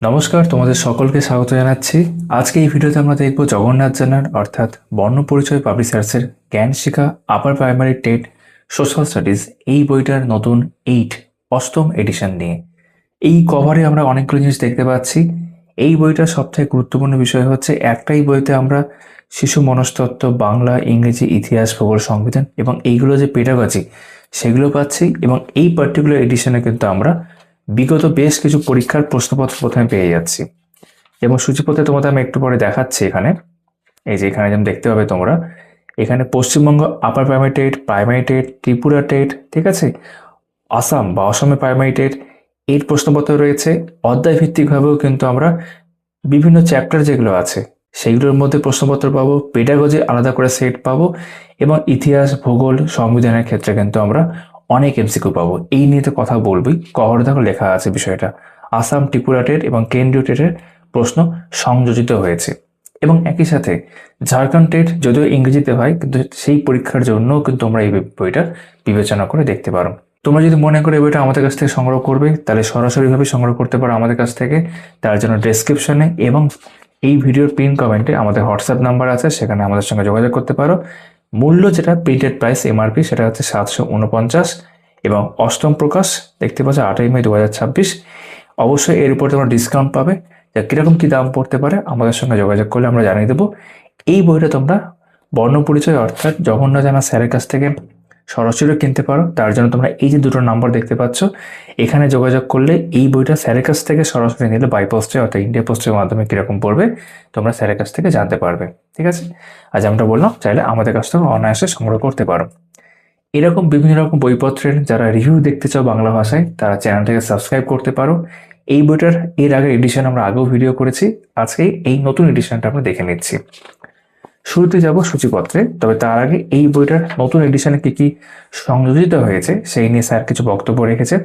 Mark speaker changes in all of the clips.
Speaker 1: নমস্কার, তোমাদের সকলকে স্বাগত জানাচ্ছি। আজকে এই ভিডিওতে আমরা দেখব জগন্নাথ জানার অর্থাৎ বর্ণপরিচয় পাবলিশার্সের Gyan Shikha upper primary TET social studies এই বইটার নতুন 8 অষ্টম এডিশন নিয়ে। এই কভারে আমরা অনেকগুলো জিনিস দেখতে পাচ্ছি। এই বইটার সবথেকে গুরুত্বপূর্ণ বিষয় হচ্ছে একটাই বইতে আমরা শিশু মনস্তত্ত্ব, বাংলা, ইংরেজি, ইতিহাস, ভূগোল, সংবিধান এবং এইগুলো যে পেডাগজি সেগুলো পাচ্ছি। এবং এই পার্টিকুলার এডিশনে কিন্তু আমরা বিগত বেশ কিছু পরীক্ষার প্রশ্নপত্র প্রথমে পেয়ে যাচ্ছি। এবং সূচিপত্রে তোমাদের আমি একটু পরে দেখাচ্ছি। এখানে এই যে এখানে যেমন দেখতে পাবে তোমরা, এখানে পশ্চিমবঙ্গ আপার primary TET, primary TET, Tripura TET, ঠিক আছে, আসাম বা অসমে প্রাইমারি টেট এর প্রশ্নপত্র রয়েছে। অধ্যায় ভিত্তিকভাবেও কিন্তু আমরা বিভিন্ন চ্যাপ্টার যেগুলো আছে সেইগুলোর মধ্যে প্রশ্নপত্র পাবো, পেডাগজি আলাদা করে সেট পাবো, এবং ইতিহাস, ভূগোল, সংবিধানের ক্ষেত্রে কিন্তু আমরা অনেক এমসিকিউ পাবো। এই নিয়ে তো কথা বলবি, কভারে দেখো লেখা আছে বিষয়টা। আসাম, ত্রিপুরা টেট এবং কেন্দ্রীয় টেটের প্রশ্ন সংযোজিত হয়েছে। এবং একই সাথে ঝাড়খণ্ড টেট যদিও ইংরেজিতে হয়, কিন্তু সেই পরীক্ষার জন্যও কিন্তু তোমরা এই বইটা বিবেচনা করে দেখতে পারো। তোমরা যদি মনে করো এই বইটা আমাদের কাছ থেকে সংগ্রহ করবে, তাহলে সরাসরিভাবে সংগ্রহ করতে পারো আমাদের কাছ থেকে। তার জন্য ডেসক্রিপশনে এবং এই ভিডিওর পিন কমেন্টে আমাদের হোয়াটসঅ্যাপ নাম্বার আছে, সেখানে আমাদের সঙ্গে যোগাযোগ করতে পারো। মূল্য যেটা প্রিন্টেড প্রাইস এমআরপি সেটা হচ্ছে 749, এবং অষ্টম প্রকাশ দেখতে পাচ্ছ 8ই মে 2026। অবশ্যই এর উপর তোমরা ডিসকাউন্ট পাবে। যা কীরকম কী দাম পড়তে পারে আমাদের সঙ্গে যোগাযোগ করলে আমরা জানিয়ে দেবো। এই বইটা তোমরা বর্ণপরিচয় অর্থাৎ জগন্নাথ জানা স্যারের কাছ থেকে সরাসরি কিনতে পারো। তার জন্য তোমরা এই যে দুটো নাম্বার দেখতে পাচ্ছ, এখানে যোগাযোগ করলে এই বইটা স্যারের কাছ থেকে সরাসরি নিলে বাই পোস্টে অর্থাৎ ইন্ডিয়া পোস্টের মাধ্যমে কীরকম পড়বে তোমরা স্যারের কাছ থেকে জানতে পারবে। ঠিক আছে, আজ আমরা বললাম চাইলে আমাদের কাছ থেকে অনায়াসে সংগ্রহ করতে পারো। এরকম বিভিন্ন রকম বইপত্রের যারা রিভিউ দেখতে চাও বাংলা ভাষায়, তারা চ্যানেলটাকে সাবস্ক্রাইব করতে পারো। এই বইটার এর আগের এডিশন আমরা আগেও ভিডিও করেছি, আজকে এই নতুন এডিশনটা আমরা দেখে নিচ্ছি। শুরুতে যাব সূচিপত্রে, তবে তার আগে এই বইটার নতুন এডিশনে কি কি সংযোজিত হয়েছে সেই নিয়ে স্যার কিছু বক্তব্য রেখেছেন।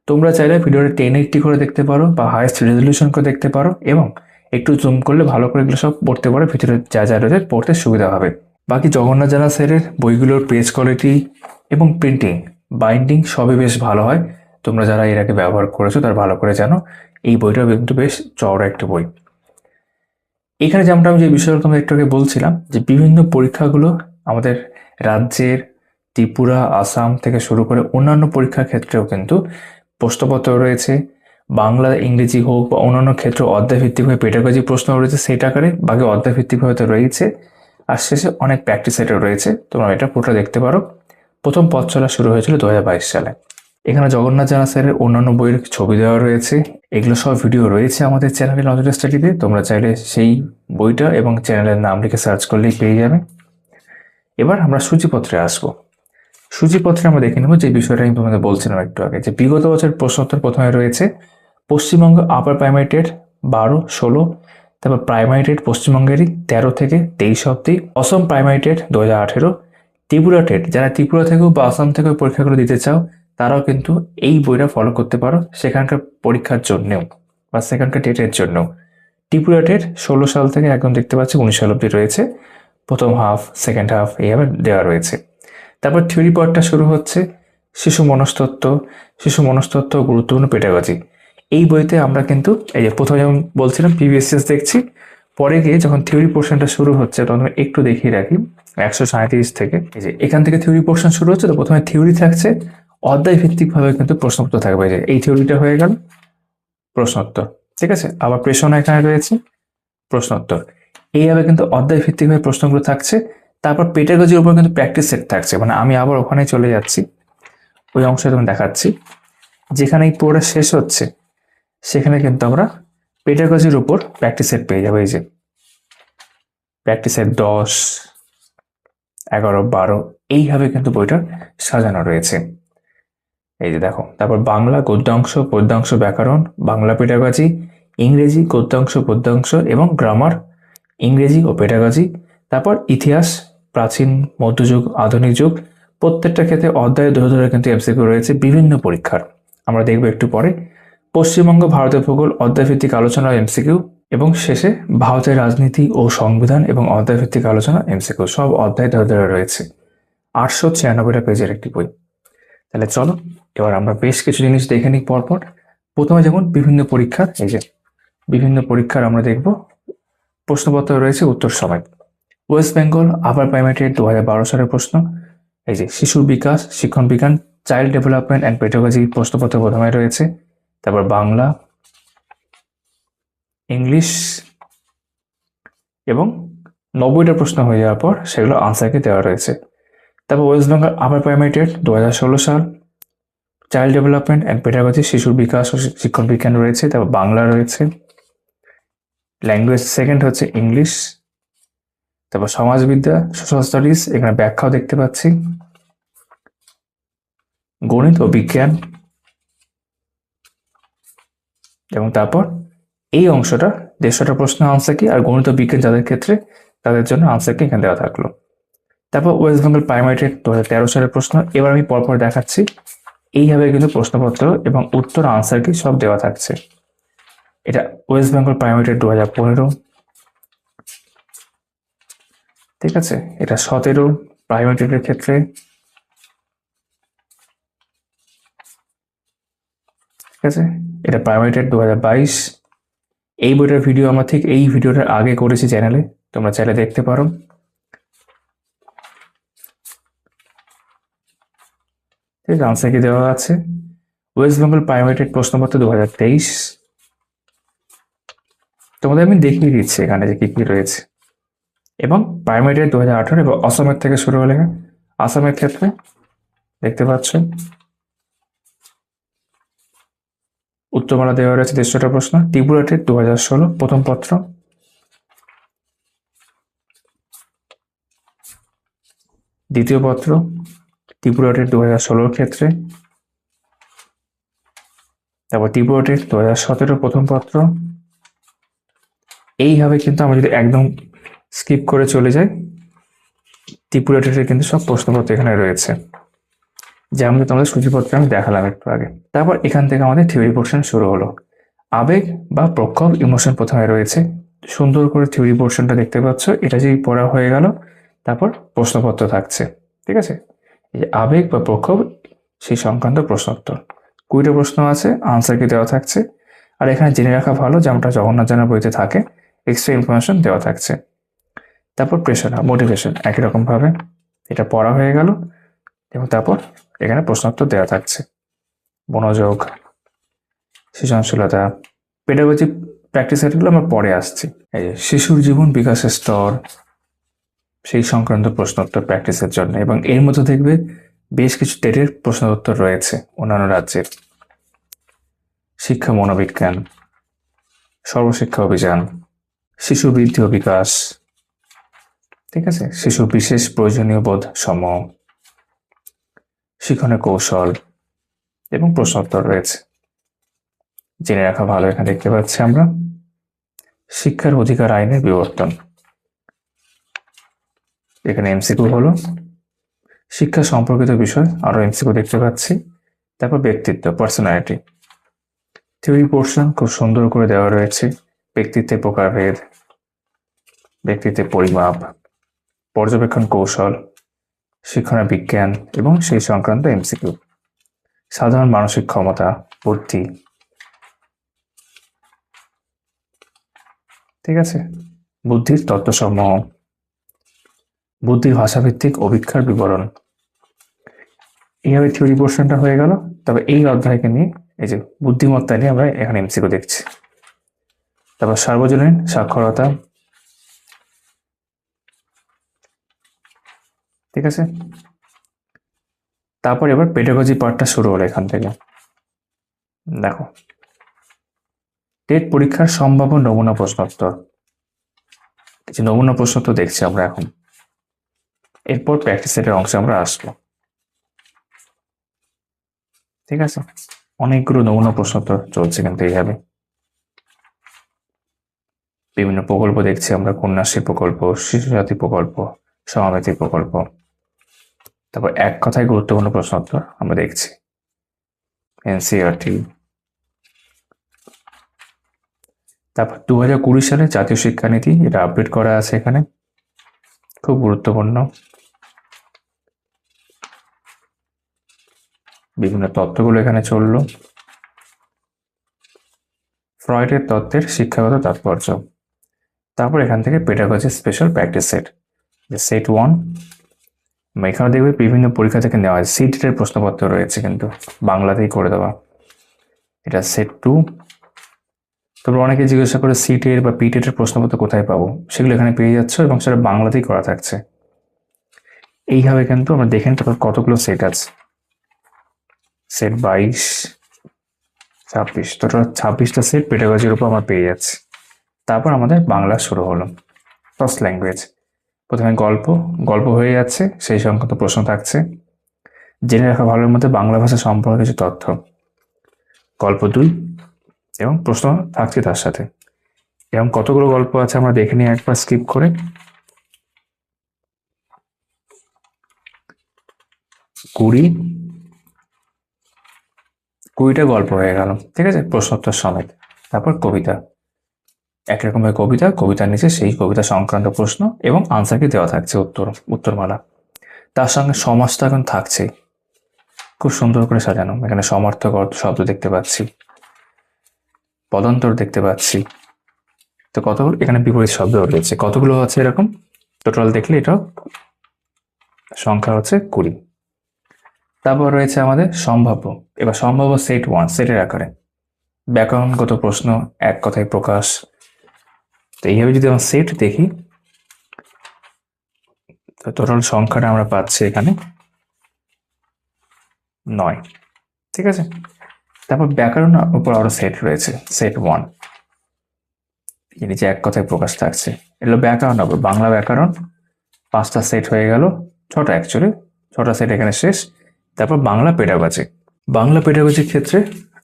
Speaker 1: তোমরা চাইলে ভিডিওটা 1080 করে দেখতে পারো বা হাইয়েস্ট রেজলিউশন করে দেখতে পারো, এবং একটু জুম করলে ভালো করে এগুলো সব পড়তে পারো, ভিতরে যা যা রয়েছে পড়তে সুবিধা হবে। বাকি জগন্নাথ জানা স্যারের বইগুলোর পেজ কোয়ালিটি এবং প্রিন্টিং, বাইন্ডিং সবই বেশ ভালো হয়। তোমরা যারা এর আগে ব্যবহার করেছো তারা ভালো করে জানো। এই বইটা কিন্তু বেশ চওড়া একটা বই। এখানে যেমনটা আমি যে বিষয়টা তোমাদের একটু আগে বলছিলাম, যে বিভিন্ন পরীক্ষাগুলো আমাদের রাজ্যের ত্রিপুরা, আসাম থেকে শুরু করে অন্যান্য পরীক্ষার ক্ষেত্রেও কিন্তু প্রশ্নপত্র রয়েছে। বাংলা, ইংরেজি হোক বা অন্যান্য ক্ষেত্রে অধ্যায় ভিত্তিকভাবে পেডাগজি প্রশ্ন রয়েছে সেট আকারে, বাকি অধ্যায় ভিত্তিকভাবে তো রয়েছে। আর শেষে অনেক প্র্যাকটিস সেটও রয়েছে, তোমরা এটা পুরোটা দেখতে পারো। প্রথম পথ চলা শুরু হয়েছিল 2022 সালে। এখানে জগন্নাথ জানা স্যারের অন্যান্য বইয়ের ছবি দেওয়া রয়েছে। এগুলো সব ভিডিও রয়েছে আমাদের চ্যানেলে নজর স্টাডিতে, তোমরা চাইলে সেই বইটা এবং চ্যানেলের নাম লিখে সার্চ করলেই পেয়ে যাবে। এবার আমরা সূচিপত্রে আসবো। সূচিপত্রে আমরা দেখে নেব যে বিষয়টা আমি তোমাদের বলছিলাম একটু আগে, যে বিগত বছর প্রশ্নোত্তর প্রথমে রয়েছে পশ্চিমবঙ্গ আপার প্রাইমারি টেট 12, 16, তারপর প্রাইমারি টেট পশ্চিমবঙ্গেরই 13 থেকে 23 অব্দি, অসম প্রাইমারি টেট 2018, ত্রিপুরা টেট যারা ত্রিপুরা থেকেও বা আসাম থেকেও পরীক্ষাগুলো দিতে চাও তারাও কিন্তু এই বইটা ফলো করতে পারো সেখানকার পরীক্ষার জন্যেও বা সেখানকার টেটের জন্য। ত্রিপুরা টেট 16 সাল থেকে একদম দেখতে পাচ্ছি 19 সাল অব্দি রয়েছে, প্রথম হাফ, সেকেন্ড হাফ এইভাবে দেওয়া রয়েছে। তারপর থিওরি পার্টটা শুরু হচ্ছে শিশু মনস্তত্ত্ব গুরুত্বপূর্ণ পেডাগজি। এই বইতে আমরা কিন্তু এই যে প্রথমে যেমন বলছিলাম পিবিএসএস দেখছি, পরে গিয়ে যখন থিওরি পোর্শনটা শুরু হচ্ছে তখন একটু দেখিয়ে রাখি 137 থেকে, এই যে এখান থেকে থিওরি পোর্শন শুরু হচ্ছে। তো প্রথমে থিওরি থাকছে, অধ্যায় ভিত্তিকভাবে কিন্তু প্রশ্নোত্তর থাকবে। যে এই থিওরিটা হয়ে গেল প্রশ্নোত্তর, ঠিক আছে, আবার প্রেষণা এখানে রয়েছে প্রশ্নোত্তর, এইভাবে কিন্তু অধ্যায় ভিত্তিকভাবে প্রশ্নগুলো থাকছে। তারপর পেডাগজির উপর কিন্তু প্র্যাকটিস সেট থাকছে, মানে আমি আবার ওখানে চলে যাচ্ছি, ওই অংশটা তুমি দেখাচ্ছি যেখানে এই পুরোটা শেষ হচ্ছে, সেখানে কিন্তু আমরা পেডাগজির উপর প্র্যাকটিস সেট পেয়ে যাবো। এই যে প্র্যাকটিস সেট 10, 11, 12 এইভাবে কিন্তু বইটা সাজানো রয়েছে। এই যে দেখো, তারপর বাংলা গদ্যাংশ, পদ্যাংশ, ব্যাকরণ, বাংলা পেডাগজি, ইংরেজি গদ্যাংশ, পদ্যাংশ এবং গ্রামার, ইংরেজি ও পেডাগজি, তারপর ইতিহাস, প্রাচীন, মধ্যযুগ, আধুনিক যুগ, প্রত্যেকটা ক্ষেত্রে অধ্যায় ধরে ধরে কিন্তু এমসিকিউ রয়েছে বিভিন্ন পরীক্ষার। আমরা দেখব একটু পরে। পশ্চিমবঙ্গ ভারতের ভূগোল অধ্যায়ভিত্তিক আলোচনা এমসিকিউ, এবং শেষে ভারতের রাজনীতি ও সংবিধান এবং অধ্যায়ভিত্তিক আলোচনা এমসিকিউ, সব অধ্যায় ধরে ধরে রয়েছে। 896টা পেজের একটি বই। তাহলে চলো এবার আমরা বেশ কিছু জিনিস দেখে নিই পরপর। প্রথমে যেমন বিভিন্ন পরীক্ষার এই যে বিভিন্ন পরীক্ষার আমরা দেখব প্রশ্নপত্র রয়েছে উত্তর সমেত। ওয়েস্ট বেঙ্গল আপার প্রাইমারি 2012 সালের প্রশ্ন। এই যে শিশুর বিকাশ, শিক্ষণ বিজ্ঞান, চাইল্ড ডেভেলপমেন্ট অ্যান্ড পেডাগজি প্রশ্নপত্র প্রথমে রয়েছে। তারপর বাংলা, ইংলিশ এবং 90টা প্রশ্ন হয়ে যাওয়ার পর সেগুলো আনসারকে দেওয়া রয়েছে। তারপর ওয়েস্ট বেঙ্গল আপার প্রাইমারি 2016 সাল, চাইল্ড ডেভেলপমেন্ট অ্যান্ড পেডাগজি শিশুর বিকাশ ও শিক্ষণ বিজ্ঞান রয়েছে। তারপর বাংলা রয়েছে। ল্যাঙ্গুয়েজ সেকেন্ড হচ্ছে ইংলিশ। তারপর সমাজবিদ্যা, সোশ্যাল স্টাডিজ, এখানে ব্যাখ্যাও দেখতে পাচ্ছি। গণিত ও বিজ্ঞান, এবং তারপর এই অংশটা 150টা প্রশ্ন আনসার কি, আর গণিত ও বিজ্ঞান যাদের ক্ষেত্রে তাদের জন্য আনসার কি এখানে দেওয়া থাকলো। তারপর ওয়েস্ট বেঙ্গল প্রাইমারি 2013 সালের প্রশ্ন। এবার আমি পরপর দেখাচ্ছি। এইভাবে কিন্তু প্রশ্নপত্র এবং উত্তর আনসার কি সব দেওয়া থাকছে। এটা ওয়েস্ট বেঙ্গল প্রাইমারি 2015, ঠিক আছে। এটা 17 প্রাইমারি টেটের ক্ষেত্রে। ঠিক আছে, এটা প্রাইমারি টেট 2022। এই বইটার ভিডিও আমরা ঠিক এই ভিডিওটার আগে করেছি চ্যানেলে, তোমরা চাইলে দেখতে পারো। ঠিক আছে, আনসার কি দেওয়া আছে। ওয়েস্ট বেঙ্গল প্রাইমারি টেট প্রশ্নপত্র 2023। তোমাদের আমি দেখিয়ে দিচ্ছি এখানে যে কি কি রয়েছে। এবং প্রাইমারি টেট 2018 এবং অসমের থেকে শুরু হলে আসামের ক্ষেত্রে দেখতে পাচ্ছ উত্তরমালা দেওয়া রয়েছে 150টা প্রশ্ন। ত্রিপুরা টেট 2016 প্রথম পত্র। দ্বিতীয় পত্র ত্রিপুরা টেট 2016 ক্ষেত্রে। তারপর ত্রিপুরা টেট 2017 প্রথম পত্র। এইভাবে কিন্তু আমরা যদি একদম স্কিপ করে চলে যাই, ত্রিপুরা টেটের কিন্তু সব প্রশ্নপত্র এখানে রয়েছে, যেমন তোমাদের সূচিপত্রে আমি দেখালাম একটু আগে। তারপর এখান থেকে আমাদের থিওরি পোর্শন শুরু হলো। আবেগ বা প্রক্ষোভ, ইমোশন প্রথমে রয়েছে। সুন্দর করে থিওরি পোর্শনটা দেখতে পাচ্ছ। এটা যদি পড়া হয়ে গেল, তারপর প্রশ্নপত্র থাকছে। ঠিক আছে, এই যে আবেগ বা প্রক্ষোভ, সেই সংক্রান্ত প্রশ্নোত্তর 20টা প্রশ্ন আছে, আনসার কি দেওয়া থাকছে। আর এখানে জেনে রাখা ভালো, যেমনটা জগন্নাথ জানার বইতে থাকে, এক্সট্রা ইনফরমেশন দেওয়া থাকছে। তারপর প্রেশার, মোটিভেশন একই রকম ভাবে এটা পড়া হয়ে গেল, এবং তারপর এখানে প্রশ্নোত্তর দেওয়া থাকছে। মনোযোগ, সৃজনশীলতা, পেডাগজি প্র্যাকটিস সেটগুলো আমরা পরে আসছি। এই যে শিশুর জীবন বিকাশের স্তর, সেই সংক্রান্ত প্রশ্নোত্তর প্র্যাকটিসের জন্য, এবং এর মধ্যে দেখবে বেশ কিছু টেটের প্রশ্নোত্তর রয়েছে অন্যান্য রাজ্যের। শিক্ষা মনোবিজ্ঞান, সর্বশিক্ষা অভিযান, শিশু বৃদ্ধি ও বিকাশ, ঠিক আছে, শিশু বিশেষ প্রয়োজনীয় বোধ সমূহ, শিক্ষণের কৌশল এবং প্রশ্নোত্তর রয়েছে। জেনে রাখা ভালো। এখানে দেখতে পাচ্ছি আমরা শিক্ষার অধিকার আইনের বিবর্তন। এখানে এমসিকিউ হলো শিক্ষা সম্পর্কিত বিষয়, আরো এমসিকিউ দেখতে পাচ্ছি। তারপর ব্যক্তিত্ব, পার্সোনালিটি। থিওরি পোর্শন খুব সুন্দর করে দেওয়া রয়েছে। ব্যক্তিত্বের প্রকারভেদ, ব্যক্তিত্বের পরিমাপ, পর্যবেক্ষণ কৌশল, শিক্ষণের বিজ্ঞান এবং সেই সংক্রান্ত এমসিকিউ। সাধারণ মানসিক ক্ষমতা, বুদ্ধি, ঠিক আছে, বুদ্ধির তত্ত্বসমূহ, বুদ্ধির ভাষাভিত্তিক অভিক্ষার বিবরণ। এইভাবে থিওরি পোর্শনটা হয়ে গেল। তবে এই অধ্যায়কে নিয়ে, এই যে বুদ্ধিমত্তা নিয়ে আমরা এখানে এমসিকিউ দেখছি। তারপর সার্বজনীন সাক্ষরতা, ঠিক আছে। তারপর এবার পেডাগজি পার্টটা শুরু হলো এখান থেকে। দেখো, টেট পরীক্ষার সম্ভাব্য নমুনা প্রশ্নোত্তর, কিছু নমুনা প্রশ্নোত্তর দেখছি আমরা এখন। এরপর প্র্যাকটিস সেটের অংশে আমরা আসবো। ঠিক আছে, অনেকগুলো নমুনা প্রশ্নোত্তর চলছে কিন্তু এইভাবে। বিভিন্ন প্রকল্প দেখছি আমরা, কন্যাশ্রী প্রকল্প, শিশু সাথী প্রকল্প, সমাবেতি প্রকল্প। তারপর এক কথায় গুরুত্বপূর্ণ প্রশ্নোত্তর আমরা দেখছি, এনসিইআরটি। তারপর 2020 সালে জাতীয় শিক্ষানীতি, এটা আপডেট করা আছে এখানে, খুব গুরুত্বপূর্ণ। বিভিন্ন তথ্যগুলো এখানে চললো। ফ্রয়েডের তত্ত্বের শিক্ষাগত তাৎপর্য। তারপর এখান থেকে pedagogy special practice set, set 1। এখানে দেখবে বিভিন্ন পরীক্ষা থেকে নেওয়া হয়, সিটের প্রশ্নপত্র রয়েছে কিন্তু বাংলাতেই করে দেওয়া। এটা সেট 2। তারপর অনেকে জিজ্ঞাসা করে সিটের বা পিটেটের প্রশ্নপত্র কোথায় পাবো, সেগুলো এখানে পেয়ে যাচ্ছ এবং সেটা বাংলাতেই করা থাকছে। এইভাবে কিন্তু আমরা দেখেন তারপর কতগুলো সেট আছে, সেট 22, 26, টোটাল 26টা সেট পেডাগজির উপর আমরা পেয়ে যাচ্ছি। তারপর আমাদের বাংলা শুরু হলো, ফার্স্ট ল্যাঙ্গুয়েজ। প্রথমে গল্প হয়ে যাচ্ছে, সেই সংক্রান্ত প্রশ্ন থাকছে। জেনে রাখা ভালোর মধ্যে বাংলা ভাষা সম্পর্কে কিছু তথ্য, গল্প 2 এবং প্রশ্ন থাকছে তার সাথে। এবং কতগুলো গল্প আছে আমরা দেখে নিই একবার স্কিপ করে। 20টা গল্প হয়ে গেল, ঠিক আছে, প্রশ্নোত্তর সমেত। তারপর কবিতা, একরকমের কবিতার নিচে সেই কবিতা সংক্রান্ত প্রশ্ন এবং আনসার কি দেওয়া থাকছে, উত্তরমালা। তার সঙ্গে সমাজটা এখন থাকছে, খুব সুন্দর করে সাজানো। এখানে সমার্থক শব্দ দেখতে পাচ্ছি, পদান্তর দেখতে পাচ্ছি। তো কতগুলো এখানে বিপরীত শব্দ রয়েছে, কতগুলো আছে এরকম, টোটাল দেখলে এটা সংখ্যা হচ্ছে 20। তারপর রয়েছে আমাদের সম্ভাব্য। এবার সম্ভাব্য সেট 1, সেটের আকারে ব্যাকরণগত প্রশ্ন, এক কথায় প্রকাশ। তো এইভাবে যদি আমরা সেট দেখি, টোটাল সংখ্যাটা আমরা পাচ্ছি এখানে 9, ঠিক আছে। তারপর ব্যাকরণের উপর আরো সেট রয়েছে, সেট 1, এর নিচে এক কথায় প্রকাশ থাকছে। এগুলো ব্যাকরণ হবে, বাংলা ব্যাকরণ। 5টা সেট হয়ে গেল, 6টা অ্যাকচুয়ালি, 6টা সেট এখানে শেষ। তারপর বাংলা পেডাগজির ক্ষেত্রে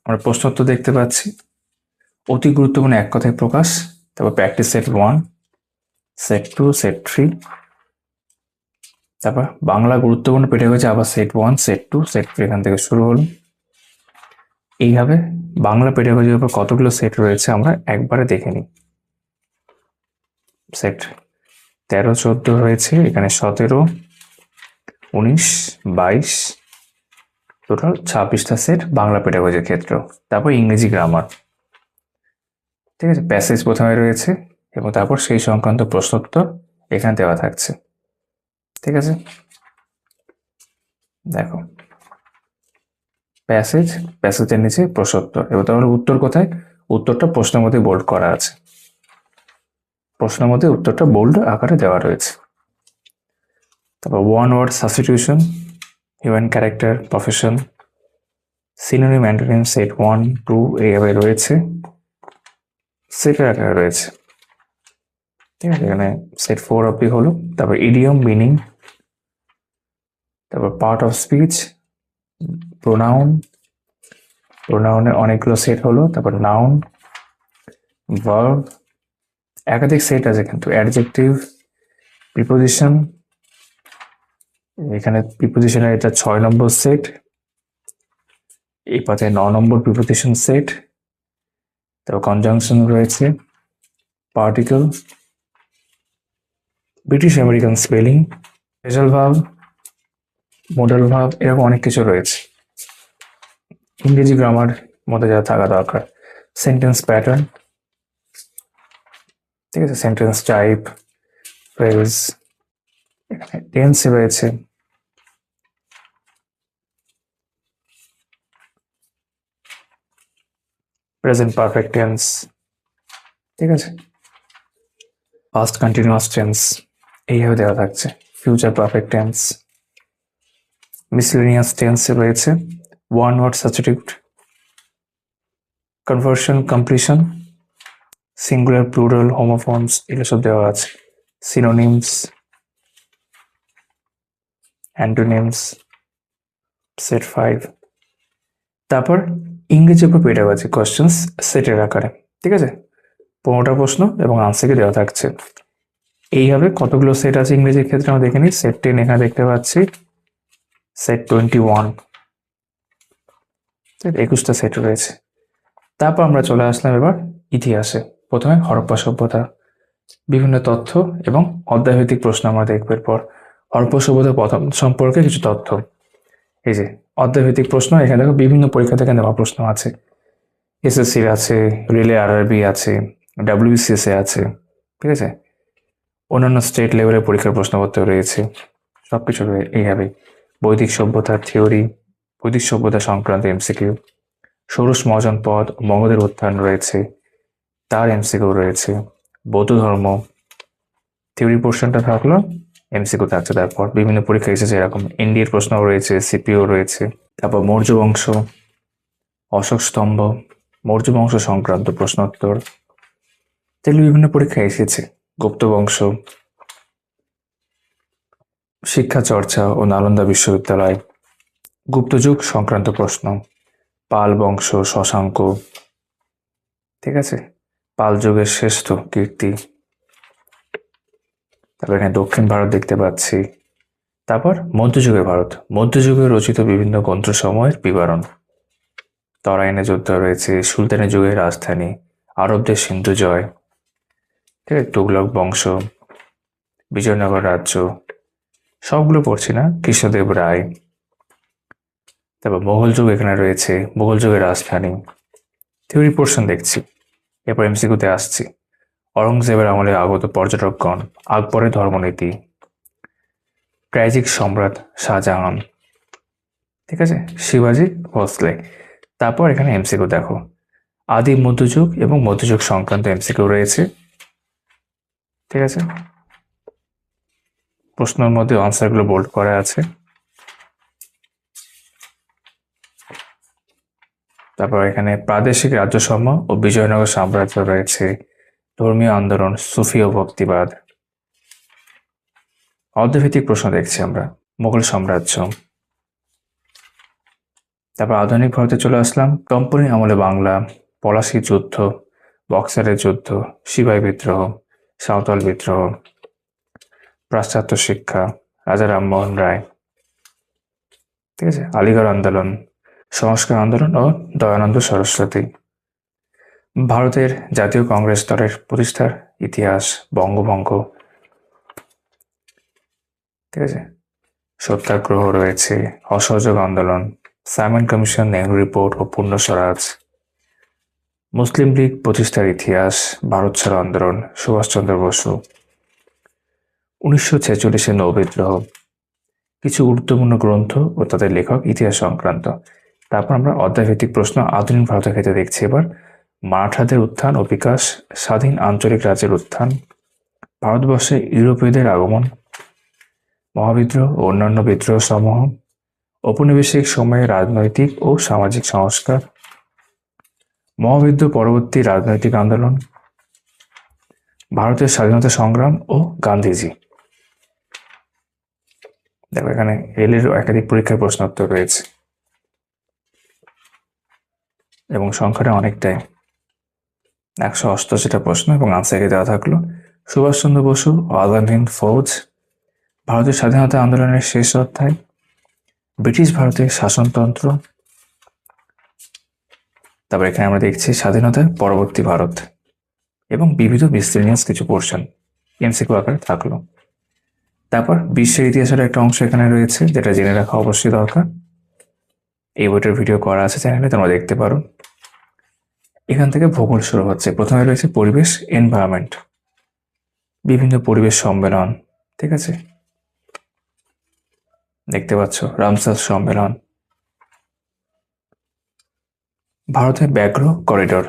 Speaker 1: আমরা প্রশ্নোত্তর দেখতে পাচ্ছি, অতি গুরুত্বপূর্ণ এক কথায় প্রকাশ। তারপর প্র্যাকটিস সেট 1, সেট 2, সেট 3। তারপর বাংলা গুরুত্বপূর্ণ পেডাগজি, আবার সেট 1, সেট 2, সেট 3 এখান থেকে শুরু হলো। এইভাবে বাংলা পেডাগজির উপর কতগুলো সেট রয়েছে আমরা একবারে দেখে নিই। সেট 13, 14 রয়েছে এখানে, 17, 19, 22, টোটাল 26টা সেট বাংলা পেডাগজির ক্ষেত্রেও। তারপর ইংরেজি গ্রামার, ঠিক আছে, প্যাসেজ প্রথমে রয়েছে এবং তারপর সেই সংক্রান্ত প্রশ্নোত্তর এখানে দেওয়া থাকছে, ঠিক আছে। দেখো প্যাসেজের নিচে প্রশ্নোত্তর, এবার তাহলে উত্তর কোথায়, উত্তরটা প্রশ্নের মধ্যে বোল্ড করা আছে, প্রশ্নের মধ্যে উত্তরটা বোল্ড আকারে দেওয়া রয়েছে। তারপর one word substitution, human character, profession, synonym antonym set 1, 2 এইভাবে রয়েছে, সেটের আকারে রয়েছে, ঠিক আছে। এখানে সেট 4 অব্দি হলো। তারপর ইডিয়ম, মিনিং, তারপর পার্ট অফ স্পিচ, প্রোনাউনের অনেকগুলো সেট হলো। তারপর নাউন, ভার্ব, একাধিক সেট আছে কিন্তু, অ্যাডজেক্টিভ, প্রিপোজিশন, এখানে প্রিপোজিশনের এটা 6 নম্বর সেট, এই পাতে 9 নম্বর প্রিপোজিশন সেট। তারপর কনজাংশন রয়েছে, particle, British American spelling, phrasal verb, modal verb, এরকম অনেক কিছু রয়েছে। ইংরেজি গ্রামার মধ্যে যা থাকা দরকার, সেন্টেন্স প্যাটার্ন, ঠিক আছে, সেন্টেন্স টাইপ, ফ্রেজ, এখানে টেন্স রয়েছে, প্রেজেন্ট পারফেক্ট টেন্স, ঠিক আছে, পাস্ট কন্টিনিউয়াস টেন্স এইভাবে দেওয়া থাকছে, future perfect tense, miscellaneous tense রয়েছে, one word substitute, conversion, completion, singular, plural, homophones, এগুলো সব দেওয়া আছে, সিনোনিমস, অ্যান্টোনিমস, সেট 5। তারপর ইংরেজি উপর পেডাগজি কোয়েশ্চেন্স সেটের আকারে, ঠিক আছে, 15টা প্রশ্ন এবং আনসারকে দেওয়া থাকছে। এইভাবে কতগুলো সেট আছে ইংরেজির ক্ষেত্রে আমরা দেখে নিই। সেট 10 এখানে দেখতে পাচ্ছি, সেট 21, 21টা সেট রয়েছে। তারপর আমরা চলে আসলাম এবার ইতিহাসে। প্রথমে হরপ্পা সভ্যতা, বিভিন্ন তথ্য এবং অধ্যায়ভিত্তিক প্রশ্ন আমরা দেখব। এরপর হরপ্পা সভ্যতা প্রথম সম্পর্কে কিছু তথ্য, এই যে অধ্যায়ভিত্তিক প্রশ্ন, এখানে দেখো বিভিন্ন পরীক্ষা থেকে নেওয়া প্রশ্ন আছে। এসএসসির আছে, রেলে আরআরবি আছে, ডাব্লিউবিসিএসএ আছে, ঠিক আছে, অন্যান্য স্টেট লেভেলের পরীক্ষার প্রশ্নপত্র রয়েছে, সব কিছু এইভাবে। বৈদিক সভ্যতার থিওরি, বৈদিক সভ্যতা সংক্রান্ত এমসিকিউ, ষোড়শ মহাজন পদ, মগধের উত্থান রয়েছে, তার এমসিকিউ রয়েছে, বৌদ্ধ ধর্ম থিওরি পোর্শনটা থাকলো, এমসিকিউ থাকছে। তারপর বিভিন্ন পরীক্ষা এসেছে এরকম এনডিএর প্রশ্ন রয়েছে, সিপিও রয়েছে। তারপর মৌর্য বংশ, অশোক স্তম্ভ, মৌর্য বংশ সংক্রান্ত প্রশ্নোত্তর, যেগুলো বিভিন্ন পরীক্ষায় এসেছে। গুপ্ত বংশ, শিক্ষা চর্চা ও নালন্দা বিশ্ববিদ্যালয়, গুপ্তযুগ সংক্রান্ত প্রশ্ন, পাল বংশ, শশাঙ্ক, ঠিক আছে, পাল যুগের শ্রেষ্ঠ কীর্তি। তারপর এখানে দক্ষিণ ভারত দেখতে পাচ্ছি। তারপর মধ্যযুগের ভারত, মধ্যযুগে রচিত বিভিন্ন গ্রন্থসমূহের বিবরণ, তরাইনের যুদ্ধ রয়েছে, সুলতানের যুগের রাজধানী, আরবদের সিন্ধু জয়, ঠিক আছে, তুগলক বংশ, বিজয়নগর রাজ্য, সবগুলো পড়ছি না, কৃষ্ণদেব রায়। তারপর মোগল যুগ এখানে রয়েছে, মোগল যুগের রাজধানী, থিওরি পোর্শন দেখছি। এরপর এমসিকিউতে আসছি। অরঙ্গজেবের আমলে আগত পর্যটকগণ, আকবরের ধর্মনীতি, ট্র্যাজিক সম্রাট শাহজাহান, ঠিক আছে, শিবাজি ভোসলে। তারপর এখানে এমসিকিউ দেখো, আদি মধ্যযুগ এবং মধ্যযুগ সংক্রান্ত এমসিকিউ রয়েছে, ঠিক আছে, প্রশ্নের মধ্যে আনসারগুলো বোল্ড করা আছে। তারপর এখানে প্রাদেশিক রাজ্যসমূহ ও বিজয়নগর সাম্রাজ্য রয়েছে, ধর্মীয় আন্দোলন, সুফি ও ভক্তিবাদ। অর্ধভিত্তিক প্রশ্ন দেখছি আমরা, মোগল সাম্রাজ্য। তারপর আধুনিক ভারতে চলে আসলাম, কোম্পানি আমলে বাংলা, পলাশী যুদ্ধ, বক্সারের যুদ্ধ, সিপাহী বিদ্রোহ, সাঁওতাল বিদ্রোহ, পাশ্চাত্য শিক্ষা, রাজা রামমোহন রায়, ঠিক আছে, আলিগড় আন্দোলন, সংস্কার আন্দোলন ও দয়ানন্দ সরস্বতী, ভারতের জাতীয় কংগ্রেস দলের প্রতিষ্ঠার ইতিহাস, বঙ্গভঙ্গ, ঠিক আছে, সত্যাগ্রহ রয়েছে, অসহযোগ আন্দোলন, সাইমন কমিশন, নেহরু রিপোর্ট ও পূর্ণ স্বরাজ, মুসলিম লীগ প্রতিষ্ঠার ইতিহাস, ভারত ছাড়ো আন্দোলন, সুভাষচন্দ্র বসু, 1946-এর নৌবিদ্রোহ, কিছু গুরুত্বপূর্ণ গ্রন্থ ও তাদের লেখক, ইতিহাস সংক্রান্ত। তারপর আমরা অধ্যায়ভিত্তিক প্রশ্ন আধুনিক ভারতের ক্ষেত্রে দেখছি এবার, মারাঠাদের উত্থান ও বিকাশ, স্বাধীন আঞ্চলিক রাজ্যের উত্থান, ভারতবর্ষে ইউরোপীয়দের আগমন, মহাবিদ্রোহ ও অন্যান্য বিদ্রোহ সমূহ, ঔপনিবেশিক সময়ে রাজনৈতিক ও সামাজিক সংস্কার, মহাবিদ্রোহ পরবর্তী রাজনৈতিক আন্দোলন, ভারতের স্বাধীনতা সংগ্রাম ও গান্ধীজি। দেখো এখানে রেলের একাধিক পরীক্ষার প্রশ্নোত্তর রয়েছে এবং সংখ্যাটা অনেকটাই, 188টা প্রশ্ন এবং আনসারকে দেওয়া থাকলো। সুভাষচন্দ্র বসু ও আজাদ হিন্দ ফৌজ, ভারতের স্বাধীনতা আন্দোলনের শেষ অধ্যায়, ব্রিটিশ ভারতের শাসনতন্ত্র। তারপর এখানে আমরা দেখছি স্বাধীনতার পরবর্তী ভারত এবং বিবিধ মিসলেনিয়াস কিছু পোর্শন এমসিকিউ আকারে থাকলো। তারপর বিশ্বের ইতিহাসের একটা অংশ এখানে রয়েছে, যেটা জেনে রাখা অবশ্যই দরকার। এই বইটার ভিডিও করা আছে চ্যানেলে, তোমরা দেখতে পারো। এখান থেকে ভূগোল শুরু হচ্ছে। প্রথমে রয়েছে পরিবেশ, এনভায়রনমেন্ট, বিভিন্ন পরিবেশ সম্মেলন, ঠিক আছে, দেখতে পাচ্ছ, রামসার সম্মেলন, ভারতের ব্যাঘ্র করিডোর,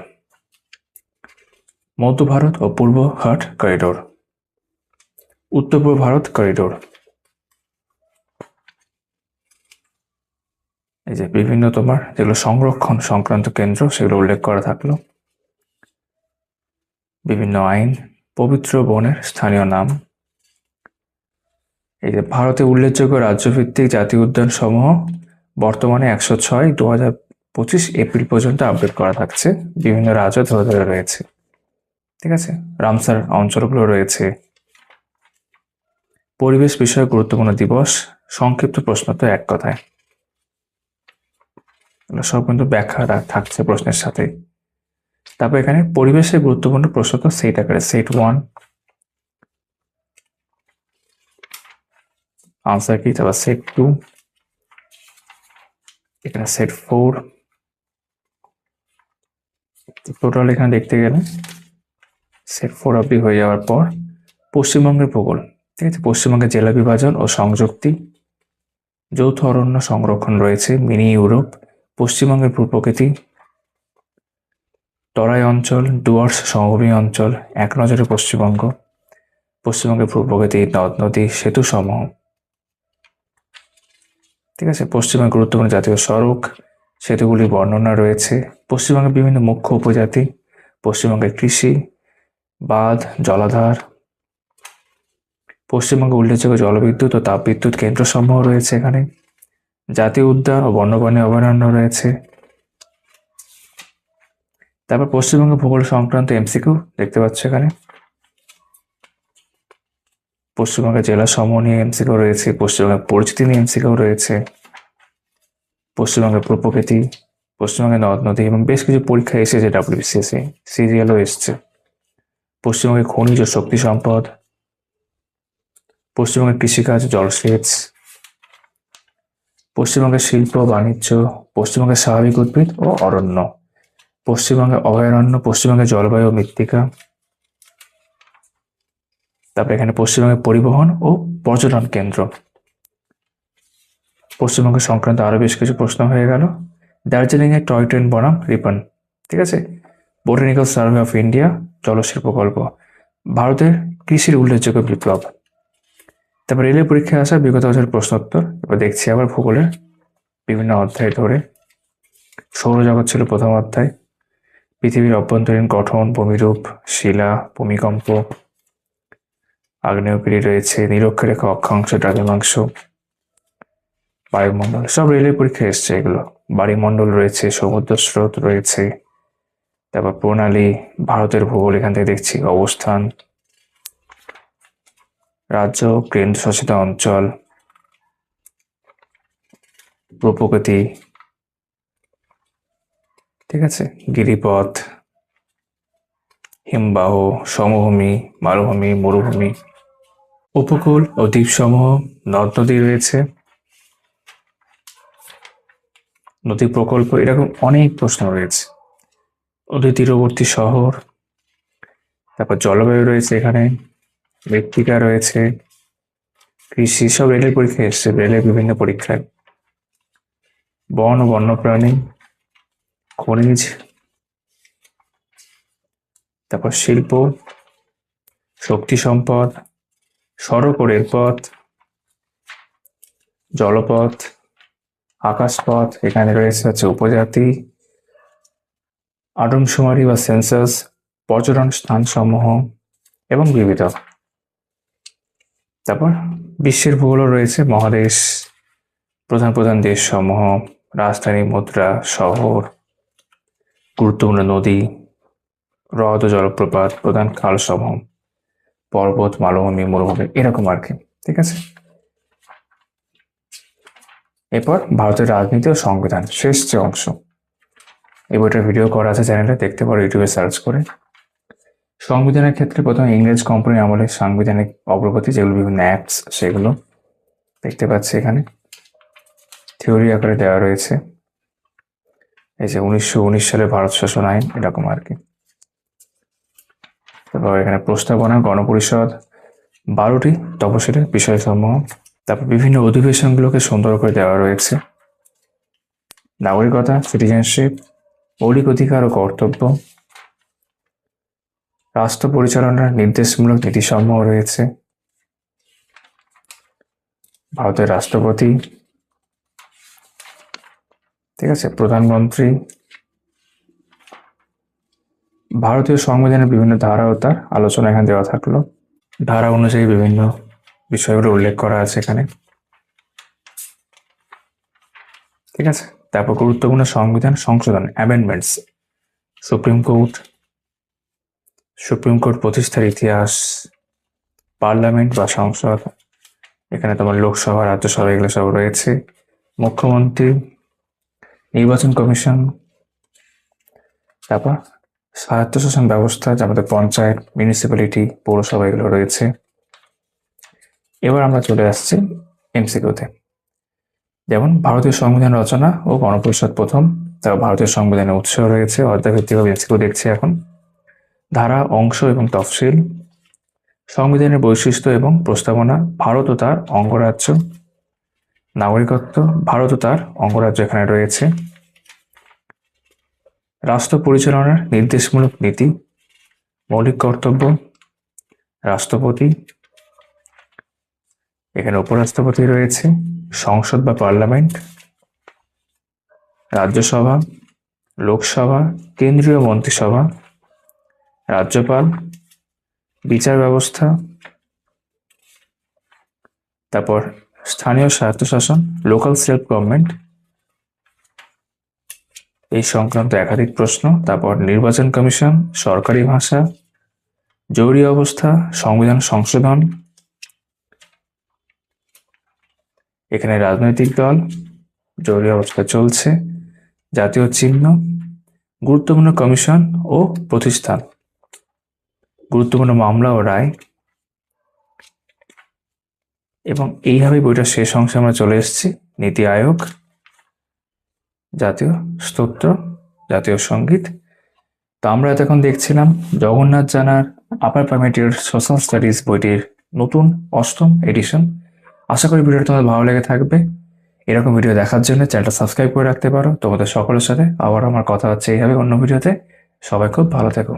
Speaker 1: মধ্য ভারত ও পূর্ব ঘাট করিডোর, উত্তর পূর্ব ভারত করিডোর, এই যে বিভিন্ন তোমার যেগুলো সংরক্ষণ সংক্রান্ত কেন্দ্র সেগুলো উল্লেখ করা থাকলো, বিভিন্ন আইন, পবিত্র বনের স্থানীয় নাম, এই যে ভারতে উল্লেখযোগ্য রাজ্যভিত্তিক জাতীয় উদ্যান সমূহ বর্তমানে 106, 2025 এপ্রিল পর্যন্ত আপডেট করা থাকছে, বিভিন্ন রাজ্য ধরে ধরে রয়েছে, ঠিক আছে, রামসার অঞ্চলগুলো রয়েছে। পরিবেশ বিষয়ক গুরুত্বপূর্ণ দিবস, সংক্ষিপ্ত প্রশ্ন তো এক কথায়, সব কিন্তু ব্যাখ্যা থাকছে প্রশ্নের সাথে। তারপর এখানে পরিবেশের গুরুত্বপূর্ণ প্রশ্ন তো সেট আকারে, সেট 1 আনসার কি, তারপর সেট 2, এখানে সেট 4, টোটাল এখানে দেখতে গেলে সেট 4 অব্দি হয়ে যাওয়ার পর পশ্চিমবঙ্গের ভূগোল, ঠিক আছে। পশ্চিমবঙ্গের জেলা বিভাজন ও সংযুক্তি, যৌথ অরণ্য সংরক্ষণ রয়েছে, মিনি ইউরোপ, পশ্চিমবঙ্গের ভূপ্রকৃতি, তরাই অঞ্চল, ডুয়ার্স সমভূমি অঞ্চল, এক নজরে পশ্চিমবঙ্গ, পশ্চিমবঙ্গের ভূপ্রকৃতি, নদ নদী, সেতু সমূহ, ঠিক আছে। পশ্চিমবঙ্গের গুরুত্বপূর্ণ জাতীয় সড়ক, সেতুগুলির বর্ণনা রয়েছে, পশ্চিমবঙ্গের বিভিন্ন মুখ্য উপজাতি, পশ্চিমবঙ্গের কৃষি, বাঁধ, জলাধার, পশ্চিমবঙ্গে উল্লেখযোগ্য জলবিদ্যুৎ ও তাপবিদ্যুৎ কেন্দ্র সমূহ রয়েছে এখানে, জাতীয় উদ্যান ও বন্যপ্রাণী অভয়ারণ্য রয়েছে। তারপর পশ্চিমবঙ্গ ভূগোল সংক্রান্ত এমসিকিউ দেখতে পাচ্ছ এখানে। পশ্চিমবঙ্গের জেলা সমূহ নিয়ে এমসিকিউ রয়েছে, পশ্চিমবঙ্গের পরিচিতি নিয়ে এমসিকিউ রয়েছে, পশ্চিমবঙ্গের ভূপ্রকৃতি, পশ্চিমবঙ্গের নদ নদী এবং বেশ কিছু পরীক্ষা এসেছে, ডাব্লিউবিসিএসে সিরিয়ালও এসছে। পশ্চিমবঙ্গের খনিজ ও শক্তি সম্পদ, পশ্চিমবঙ্গের কৃষিকাজ, জলসেচ, পশ্চিমবঙ্গের শিল্প বাণিজ্য, পশ্চিমবঙ্গের স্বাভাবিক উদ্ভিদ ও অরণ্য, পশ্চিমবঙ্গের অভয়ারণ্য, পশ্চিমবঙ্গের জলবায়ু ও মৃত্তিকা। তারপর এখানে পশ্চিমবঙ্গের পরিবহন ও পর্যটন কেন্দ্র। পশ্চিমবঙ্গ সংক্রান্ত আরো বেশ কিছু প্রশ্ন হয়ে গেল। দার্জিলিং এর টয় ট্রেন বনাম রিপন, ঠিক আছে। বোটানিক্যাল সার্ভে অফ ইন্ডিয়া, জলশিল্প প্রকল্প, ভারতের কৃষির উল্লেখযোগ্য বিপ্লব। তারপর রেলের পরীক্ষায় আসা বিগত বছরের প্রশ্নোত্তর। এবার দেখছি আবার ভূগোলের বিভিন্ন অধ্যায় ধরে। সৌরজগৎ ছিল প্রথম অধ্যায়, পৃথিবীর অভ্যন্তরীণ গঠন, ভূমিরূপ, শিলা, ভূমিকম্প, আগ্নেয়গিরি রয়েছে, নিরক্ষরেখা, অক্ষাংশ, দ্রাঘিমাংশ, বায়ুমণ্ডল, সব রেলের পরীক্ষায় এসছে এগুলো। বায়ুমণ্ডল রয়েছে, সমুদ্র স্রোত রয়েছে, তারপর প্রণালী, ভারতের ভূগোল এখান থেকে দেখছি, অবস্থান, রাজ্য, কেন্দ্রশাসিত অঞ্চল, ভূপ্রকৃতি, ঠিক আছে, গিরিপথ, হিমবাহ, সমভূমি, মালভূমি, মরুভূমি, উপকূল ও দ্বীপসমূহ, নদ নদী রয়েছে, নদী প্রকল্প, এরকম অনেক প্রশ্ন রয়েছে। নদী তীরবর্তী শহর, তারপর জলবায়ু রয়েছে এখানে, মৃত্তিকা রয়েছে, কৃষি, সব রেলের পরীক্ষায় এসছে, রেলের বিভিন্ন পরীক্ষায়। বন ও বন্যপ্রাণী, খনিজ, তারপর শিল্প, শক্তি সম্পদ, সড়ক ও রেলপথ, জলপথ, আকাশপথ, এখানে রয়েছে হচ্ছে উপজাতি, আদমশুমারি বা সেন্সাস, পর্যটন স্থান সমূহ এবং বিবিধ। তারপর বিশ্বের ভূগোল রয়েছে, মহাদেশ, প্রধান প্রধান দেশ সমূহ, রাজধানী, মুদ্রা, শহর, গুরুত্বপূর্ণ নদী, হ্রদ ও জলপ্রপাত, প্রধান খাল সমূহ, পর্বত, মালভূমি, মরুভূমি, এরকম আর কি, ঠিক আছে। এরপর ভারতের রাজনীতি ও সংবিধান, শেষ যে অংশ। এই বইটার ভিডিও করা আছে চ্যানেলে, দেখতে পারো ইউটিউবে সার্চ করে। সংবিধানের ক্ষেত্রে প্রথমে ইংরেজ কোম্পানি আমলের সাংবিধানিক অগ্রগতি, যেগুলো বিভিন্ন অ্যাক্টস, সেগুলো দেখতে পাচ্ছি এখানে থিওরি আকারে দেওয়া রয়েছে। এই যে 1919 সালে ভারত শাসন আইন, এরকম আর কি। তারপর এখানে প্রস্তাবনা, গণপরিষদ, 12টি তফসিলের বিষয়সমূহ, তারপর বিভিন্ন অধিবেশনগুলোকে সুন্দর করে দেওয়া রয়েছে। নাগরিকতা, সিটিজেনশিপ, মৌলিক অধিকার ও কর্তব্য, রাষ্ট্র পরিচালনার নির্দেশমূলক নীতিসমূহ রয়েছে, ভারতের রাষ্ট্রপতি, ঠিক আছে, প্রধানমন্ত্রী, ভারতীয় সংবিধানের বিভিন্ন ধারা ও তার আলোচনা এখানে দেওয়া থাকলো। ধারা অনুযায়ী বিভিন্ন বিষয়গুলো উল্লেখ করা আছে এখানে, ঠিক আছে। তারপর গুরুত্বপূর্ণ সংবিধান সংশোধন, অ্যামেন্ডমেন্টস, সুপ্রিম কোর্ট প্রতিষ্ঠার ইতিহাস, পার্লামেন্ট বা সংসদ, এখানে তোমার লোকসভা, রাজ্যসভা, এগুলো সব রয়েছে, মুখ্যমন্ত্রী, নির্বাচন কমিশন, তারপর স্বায়ত্তশাসন ব্যবস্থা, আমাদের পঞ্চায়েত, মিউনিসিপ্যালিটি, পৌরসভা, এগুলো রয়েছে। এবার আমরা চলে আসছি এমসিকিউতে। যেমন ভারতীয় সংবিধান রচনা ও গণপরিষদ প্রথম, তারপর ভারতীয় সংবিধানের উৎস রয়েছে, অধ্যায়ভিত্তিক এমসিকিউ দেখছি এখন। ধারা, অংশ এবং তফসিল, সংবিধানের বৈশিষ্ট্য এবং প্রস্তাবনা, ভারত ও তার অঙ্গরাজ্য, নাগরিকত্ব, ভারত ও তার অঙ্গরাজ্য এখানে রয়েছে। রাষ্ট্র পরিচালনার নির্দেশমূলক নীতি, মৌলিক কর্তব্য, রাষ্ট্রপতি, এখানে উপরাষ্ট্রপতি রয়েছে, সংসদ বা পার্লামেন্ট, রাজ্যসভা, লোকসভা, কেন্দ্রীয় মন্ত্রিসভা, রাজ্যপাল, বিচার ব্যবস্থা, তারপর স্থানীয় স্বায়ত্তশাসন, লোকাল সেলফ গভর্নমেন্ট, এই সংক্রান্ত একাধিক প্রশ্ন। তারপর নির্বাচন কমিশন, সরকারি ভাষা, জরুরি অবস্থা, সংবিধান সংশোধন, এখানে রাজনৈতিক দল, জরুরি অবস্থা চলছে, জাতীয় চিহ্ন, গুরুত্বপূর্ণ কমিশন ও প্রতিষ্ঠান, গুরুত্বপূর্ণ মামলা ও রায়। এবং এইভাবে বইটা শেষ অংশে আমরা চলে এসেছি। নীতি আয়োগ, জাতীয় স্তোত্র, জাতীয় সঙ্গীত। তো আমরা এতক্ষণ দেখছিলাম জগন্নাথ জানার আপার প্রাইমারি সোশ্যাল স্টাডিজ বইটির নতুন 8ম এডিশন। আশা করি ভিডিওটা তোমাদের ভালো লেগে থাকবে। এরকম ভিডিও দেখার জন্য চ্যানেলটা সাবস্ক্রাইব করে রাখতে পারো। তোমাদের সকলের সাথে আবার আমার কথা হচ্ছে এইভাবে অন্য ভিডিওতে। সবাই খুব ভালো থেকো।